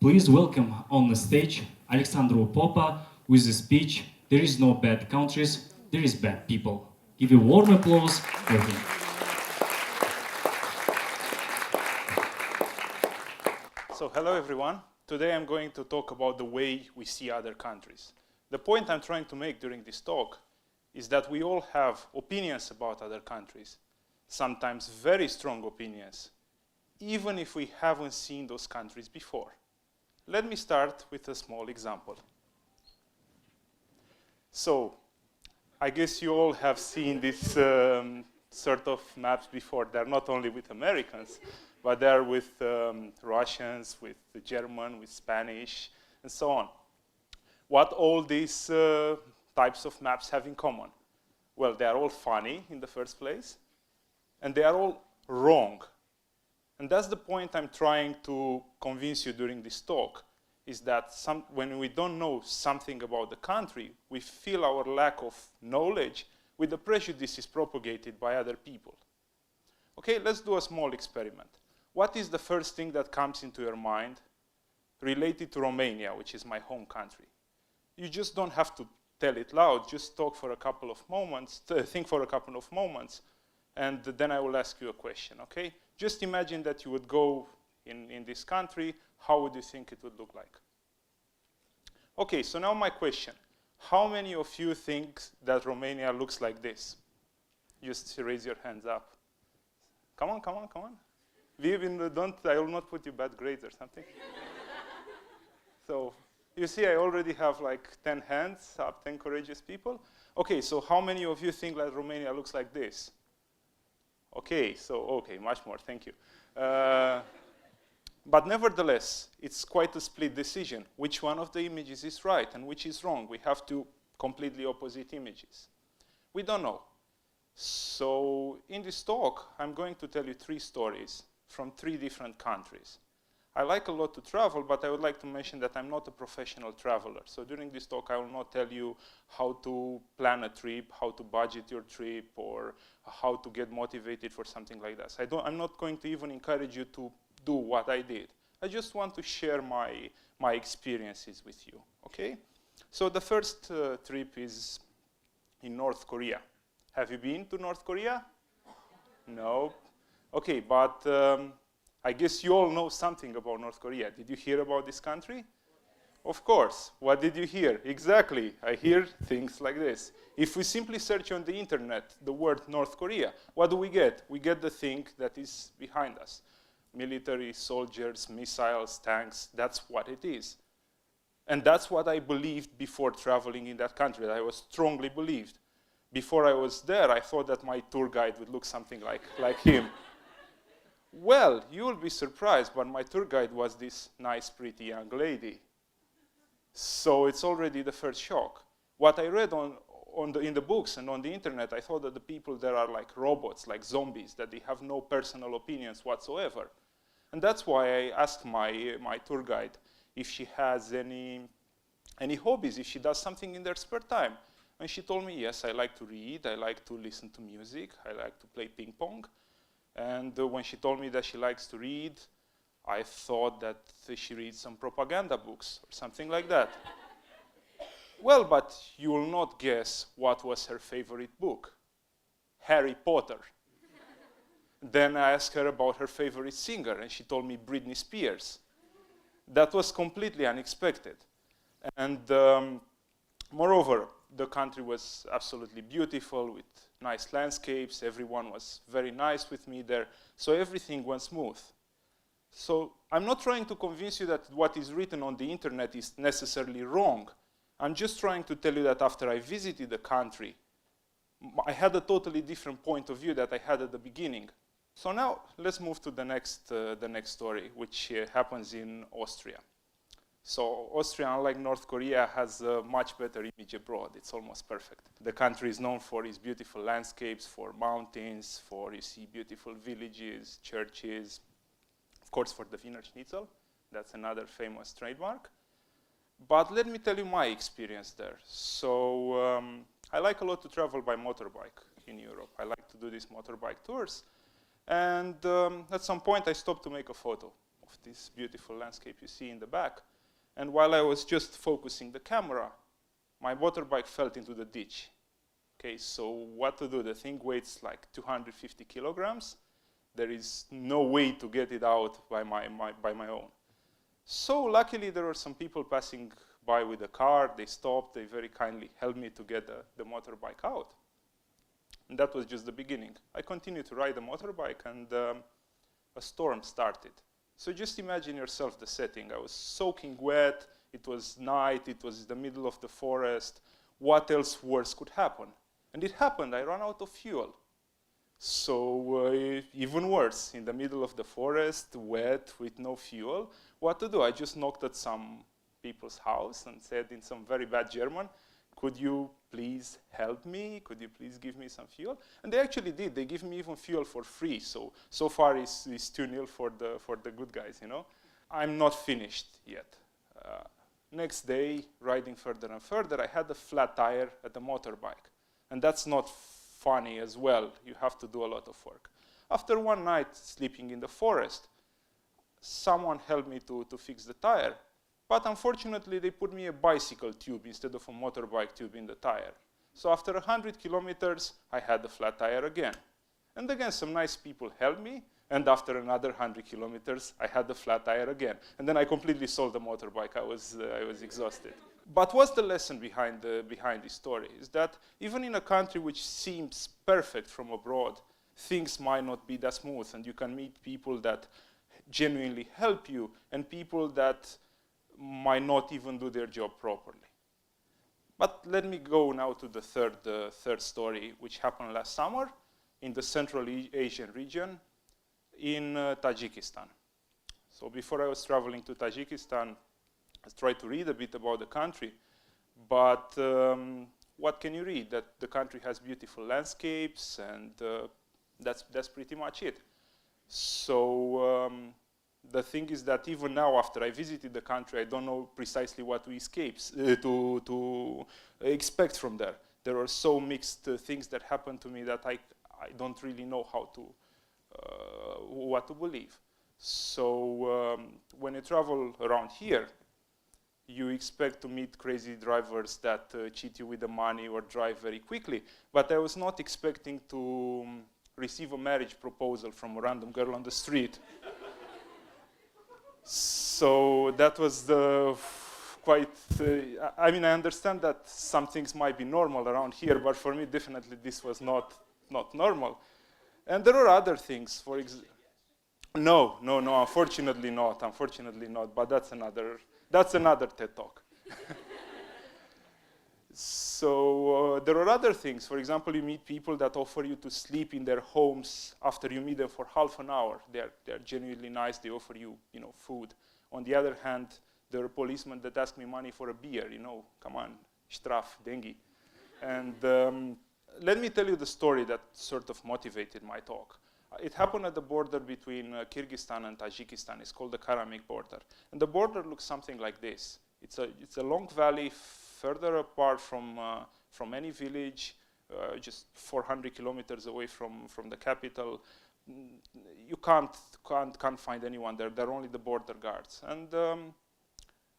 Please welcome on the stage Alexandru Popa with the speech, "There is no bad countries, there is bad people." Give a warm applause for him. So hello everyone. Today I'm going to talk about the way we see other countries. The point I'm trying to make during this talk is that we all have opinions about other countries, sometimes very strong opinions, even if we haven't seen those countries before. Let me start with a small example. So, I guess you all have seen this sort of maps before. They're not only with Americans, but they're with Russians, with the German, with Spanish, and so on. What all these types of maps have in common? Well, they are all funny in the first place, and they are all wrong. And that's the point I'm trying to convince you during this talk, is that when we don't know something about the country, we feel our lack of knowledge with the prejudices propagated by other people. Okay, let's do a small experiment. What is the first thing that comes into your mind related to Romania, which is my home country? You just don't have to tell it loud, just talk for a couple of moments, think for a couple of moments, and then I will ask you a question, okay? Just imagine that you would go in this country, how would you think it would look like? Okay, so now my question. How many of you think that Romania looks like this? Just raise your hands up. Come on, come on, come on. I will not put you bad grades or something. So, you see, I already have like 10 hands up, 10 courageous people. Okay, so how many of you think that Romania looks like this? Okay, much more, thank you. But nevertheless, it's quite a split decision. Which one of the images is right and which is wrong? We have two completely opposite images. We don't know. So in this talk, I'm going to tell you 3 stories from 3 different countries. I like a lot to travel, but I would like to mention that I'm not a professional traveler. So during this talk, I will not tell you how to plan a trip, how to budget your trip, or how to get motivated for something like that. I'm not going to even encourage you to do what I did. I just want to share my experiences with you, okay? So the first trip is in North Korea. Have you been to North Korea? No? Okay, but I guess you all know something about North Korea. Did you hear about this country? Of course. What did you hear? Exactly. I hear things like this. If we simply search on the internet the word North Korea, what do we get? We get the thing that is behind us. Military, soldiers, missiles, tanks, that's what it is. And that's what I believed before traveling in that country. I was strongly believed. Before I was there, I thought that my tour guide would look something like him. Well, you will be surprised, but my tour guide was this nice, pretty young lady. So it's already the first shock. What I read in the books and on the internet, I thought that the people there are like robots, like zombies, that they have no personal opinions whatsoever. And that's why I asked my tour guide if she has any hobbies, if she does something in their spare time. And she told me, yes, I like to read, I like to listen to music, I like to play ping pong. And when she told me that she likes to read, I thought that she reads some propaganda books or something like that. Well, but you will not guess what was her favorite book. Harry Potter. Then I asked her about her favorite singer, and she told me Britney Spears. That was completely unexpected. And moreover, the country was absolutely beautiful with nice landscapes. Everyone was very nice with me there. So everything went smooth. So I'm not trying to convince you that what is written on the internet is necessarily wrong. I'm just trying to tell you that after I visited the country, I had a totally different point of view that I had at the beginning. So now let's move to the next story, which happens in Austria. So Austria, unlike North Korea, has a much better image abroad. It's almost perfect. The country is known for its beautiful landscapes, for mountains, for, you see, beautiful villages, churches, of course, for the Wiener Schnitzel. That's another famous trademark. But let me tell you my experience there. So I like a lot to travel by motorbike in Europe. I like to do these motorbike tours. And at some point, I stopped to make a photo of this beautiful landscape you see in the back. And while I was just focusing the camera, my motorbike fell into the ditch. Okay, so what to do? The thing weighs like 250 kilograms. There is no way to get it out by my own. So luckily there were some people passing by with a car. They stopped. They very kindly helped me to get the motorbike out. And that was just the beginning. I continued to ride the motorbike, and a storm started. So just imagine yourself the setting. I was soaking wet. It was night. It was the middle of the forest. What else worse could happen? And it happened. I ran out of fuel. So even worse, in the middle of the forest, wet, with no fuel, what to do? I just knocked at some people's house and said in some very bad German, could you please help me? Could you please give me some fuel? And they actually did. They give me even fuel for free. So far it's 2-0 for the good guys, you know. I'm not finished yet. Next day, riding further and further, I had a flat tire at the motorbike. And that's not funny as well. You have to do a lot of work. After one night sleeping in the forest, someone helped me to fix the tire. But unfortunately, they put me a bicycle tube instead of a motorbike tube in the tire. So after 100 kilometers, I had a flat tire again. And again, some nice people helped me. And after another 100 kilometers, I had the flat tire again. And then I completely sold the motorbike. I was exhausted. But what's the lesson behind this story? Is that even in a country which seems perfect from abroad, things might not be that smooth. And you can meet people that genuinely help you and people that might not even do their job properly. But let me go now to the third story, which happened last summer in the Central Asian region in Tajikistan. So before I was traveling to Tajikistan, I tried to read a bit about the country, but what can you read? That the country has beautiful landscapes, and that's pretty much it. So the thing is that even now, after I visited the country, I don't know precisely what to expect from there. There are so mixed things that happen to me that I don't really know how to what to believe. So when you travel around here, you expect to meet crazy drivers that cheat you with the money or drive very quickly. But I was not expecting to receive a marriage proposal from a random girl on the street. So that was quite, I mean, I understand that some things might be normal around here, but for me, definitely this was not normal. And there are other things, for example. No, unfortunately not, but that's another TED Talk. So there are other things. For example, you meet people that offer you to sleep in their homes after you meet them for half an hour. They're genuinely nice. They offer you, food. On the other hand, there are policemen that ask me money for a beer. Come on, straf, dengue. And let me tell you the story that sort of motivated my talk. It happened at the border between Kyrgyzstan and Tajikistan. It's called the Karamik border. And the border looks something like this. It's a long valley further apart from any village, just 400 kilometers away from the capital. You can't find anyone there. There are only the border guards. And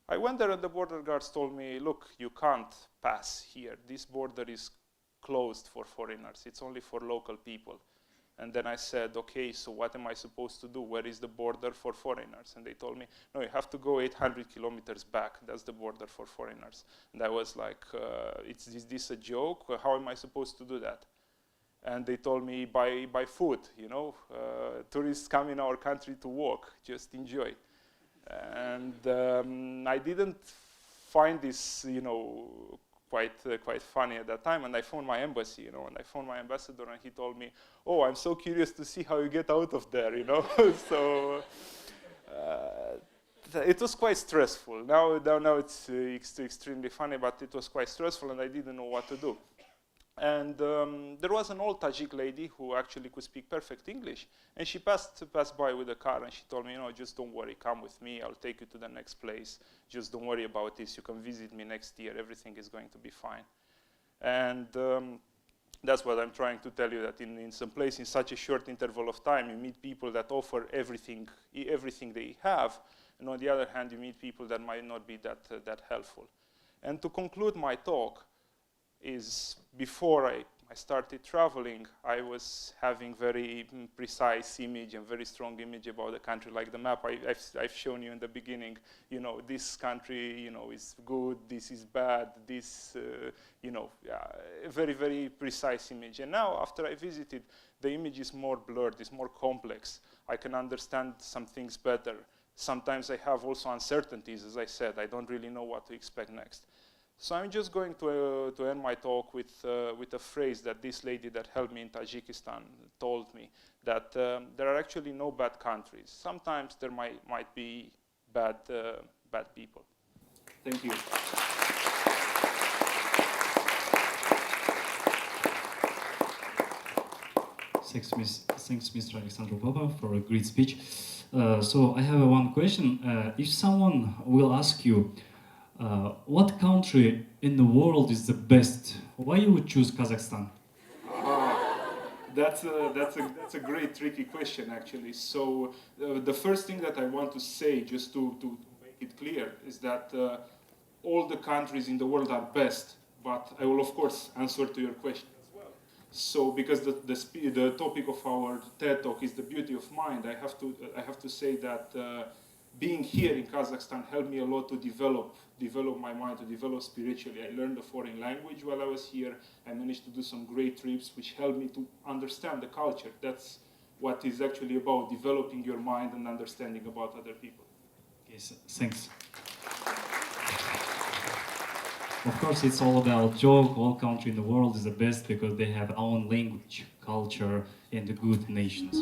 I went there and the border guards told me, look, you can't pass here. This border is closed for foreigners. It's only for local people. And then I said, okay, so what am I supposed to do? Where is the border for foreigners? And they told me, no, you have to go 800 kilometers back. That's the border for foreigners. And I was like, is this a joke? How am I supposed to do that? And they told me, by foot, tourists come in our country to walk, just enjoy. And I didn't find this, quite funny at that time, and I phoned my embassy, and I phoned my ambassador, and he told me, oh, I'm so curious to see how you get out of there, So it was quite stressful. Now it's extremely funny, but it was quite stressful, and I didn't know what to do. And there was an old Tajik lady who actually could speak perfect English, and she passed by with a car, and she told me, just don't worry, come with me, I'll take you to the next place. Just don't worry about this, you can visit me next year, everything is going to be fine. And That's what I'm trying to tell you, that in some place, in such a short interval of time, you meet people that offer everything they have, and on the other hand, you meet people that might not be that helpful. And to conclude my talk, is before I started traveling, I was having very precise image and very strong image about the country, like the map I've shown you in the beginning. You know, this country, you know, is good, this is bad, this, you know, a very, very precise image. And now, after I visited, the image is more blurred, it's more complex. I can understand some things better. Sometimes I have also uncertainties, as I said. I don't really know what to expect next. So I'm just going to end my talk with a phrase that this lady that helped me in Tajikistan told me, that there are actually no bad countries. Sometimes there might be bad people. Thank you. Thanks, Mr. Alexandru Popa, for a great speech. So I have one question. If someone will ask you, what country in the world is the best? Why you would choose Kazakhstan? That's a great tricky question, actually. So the first thing that I want to say, just to make it clear, is that all the countries in the world are best, but I will of course answer to your question as well. So because the topic of our TED talk is the beauty of mind, I have to say that being here in Kazakhstan helped me a lot to develop my mind, to develop spiritually. I learned a foreign language while I was here. I managed to do some great trips which helped me to understand the culture. That's what is actually about, developing your mind and understanding about other people. Yes, thanks. Of course, it's all about joke. All country in the world is the best because they have own language, culture, and good nations.